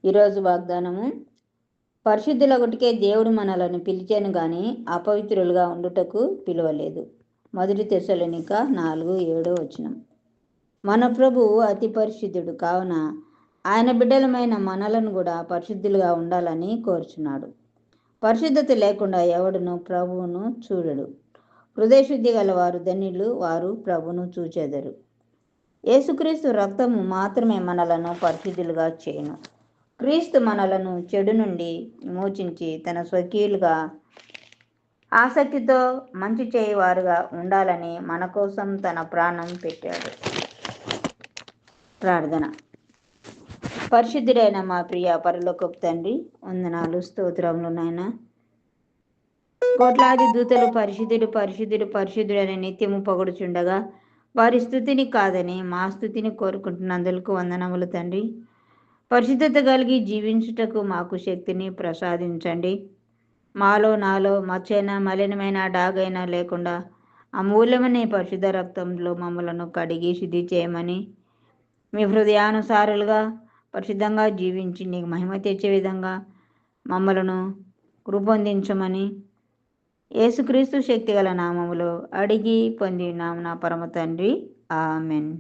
ఈరోజు వాగ్దానము, పరిశుద్ధులొకటికే దేవుడు మనలను పిలిచాను గాని అపవిత్రులుగా ఉండుటకు పిలువలేదు. 1 తెస్సలోనిక 4:7 మన ప్రభువు అతి పరిశుద్ధుడు కావున ఆయన బిడ్డలమైన మనలను కూడా పరిశుద్ధులుగా ఉండాలని కోరుచున్నాడు. పరిశుద్ధత లేకుండా ఎవడును ప్రభువును చూడడు. హృదయశుద్ధి గల వారు ధన్యులు, వారు ప్రభువును చూచెదరు. యేసుక్రీస్తు రక్తము మాత్రమే మనలను పరిశుద్ధులుగా చేయును. క్రీస్తు మనలను చెడు నుండి విమోచించి తన స్వకీయులుగా ఆసక్తితో మంచి చేయవారుగా ఉండాలని మన కోసం తన ప్రాణం పెట్టాడు. ప్రార్థన. పరిశుద్ధుడైన మా ప్రియ పరలోకపు తండ్రి, వందనాలు, స్తోత్రములు నాయన. కోట్లాది దూతలు పరిశుద్ధుడు పరిశుద్ధుడు పరిశుద్ధుడని నిత్యము పొగడుచుండగా వారి స్తుతిని కాదని మా స్తుతిని కోరుకుంటున్నందుకు వందనములు తండ్రి. పరిశుద్ధత కలిగి జీవించుటకు మాకు శక్తిని ప్రసాదించండి. మాలో నాలో మచ్చైన మలినమైన డాగైనా లేకుండా అమూల్యమైన పరిశుద్ధ రక్తంలో మమ్మలను కడిగి శుద్ధి చేయమని, మీ హృదయానుసారులుగా పరిశుద్ధంగా జీవించి నీకు మహిమ తెచ్చే విధంగా మమ్మలను రూపొందించమని యేసుక్రీస్తు శక్తిగల నామములో అడిగి పొందినాము నా పరమ తండ్రి. ఆమెన్.